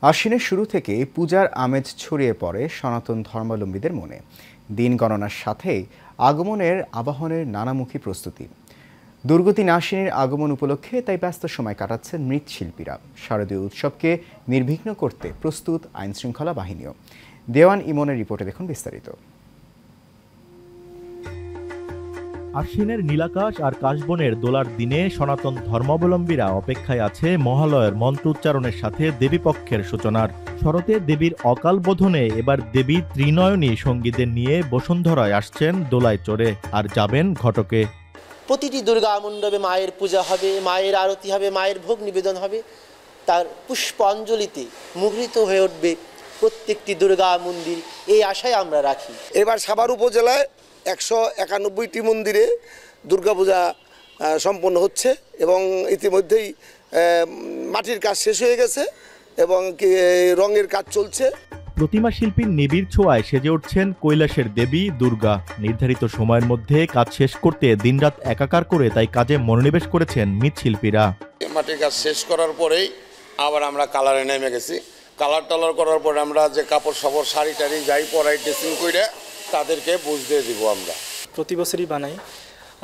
আশ্বিনের শুরু থেকে পূজার আমেজ ছড়িয়ে পড়ে সনাতন ধর্মাবলম্বীদের মনে। দিন গণনার সাথেই আগমনের আবাহনের নানামুখী প্রস্তুতি। দুর্গতি নাশিনীর আগমন উপলক্ষে তাই ব্যস্ত সময় কাটাচ্ছেন মৃৎশিল্পীরা। শারদীয় উৎসবকে নির্বিঘ্ন করতে প্রস্তুত আইনশৃঙ্খলা বাহিনীও। দেওয়ান ইমনের রিপোর্টে দেখুন বিস্তারিত। আশ্বিনের নীলাকাশ আর কাশবনের দোলার দিনে সনাতন ধর্মাবলম্বীরা অপেক্ষায় আছে মহালয়ের মন্ত্রোচ্চারণের সাথে দেবীপক্ষের সূচনার। শরতে দেবীর অকাল বোধনে এবার দেবী ত্রিনয়নী সঙ্গীদের নিয়ে বসুন্ধরায় আসছেন দোলায় চড়ে আর যাবেন ঘটকে। প্রতিটি দুর্গা মণ্ডপে মায়ের পূজা হবে, মায়ের আরতি হবে, মায়ের ভোগ নিবেদন হবে। তার পুষ্পাঞ্জলিতে মুখরিত হয়ে উঠবে প্রত্যেকটি দুর্গা মন্দির, এই আশায় আমরা রাখি। এবার সাভার উপজেলায় 191টি মন্দিরে দুর্গাপূজা সম্পন্ন হচ্ছে এবং ইতিমধ্যেই মাটির কাজ শেষ হয়ে গেছে এবং রঙের কাজ চলছে। প্রতিমা শিল্পীর নিবিড় ছোঁয়ায় সেজে উঠছেন কৈলাসের দেবী দুর্গা। নির্ধারিত সময়ের মধ্যে কাজ শেষ করতে দিনরাত একাকার করে তাই কাজে মনোনিবেশ করেছেন মৃৎশিল্পীরা। মাটির কাজ শেষ করার পরেই আবার আমরা কালারে নেমে গেছি। কালার করার পরে আমরা যে কাপড় সাপড় শাড়ি টাড়ি যাই পরাই ড্রেসিং করে তাদেরকে বুঝতে দিব। আমরা প্রতি বছরই বানাই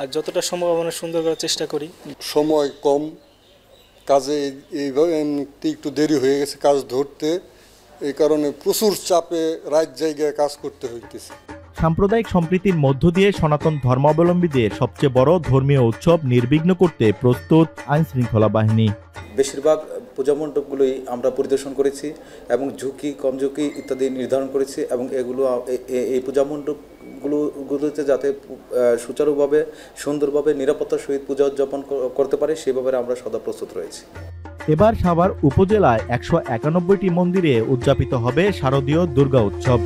আর যতটা সম্ভব আমরা সুন্দর করার চেষ্টা করি। সময় কম, কাজে এইভাবে একটু দেরি হয়ে গেছে কাজ ধরতে, এই কারণে প্রচুর চাপে রাত জায়গায় কাজ করতে হইতেছে। সাম্প্রদায়িক সম্প্রীতির মধ্য দিয়ে সনাতন ধর্মাবলম্বীদের সবচেয়ে বড় ধর্মীয় উৎসব নির্বিঘ্ন করতে প্রস্তুত আইনশৃঙ্খলা বাহিনী। বেশিরভাগ পূজা মণ্ডপগুলোই আমরা পরিদর্শন করেছি এবং ঝুঁকি কম ঝুঁকি ইত্যাদি নির্ধারণ করেছি এবং এই পূজা মণ্ডপগুলোতে যাতে সুচারুভাবে সুন্দরভাবে নিরাপত্তার সহিত পূজা উদযাপন করতে পারে সেই ব্যাপারে আমরা সদা প্রস্তুত রয়েছি। এবার সাভার উপজেলায় 191টি মন্দিরে উদযাপিত হবে শারদীয় দুর্গা উৎসব।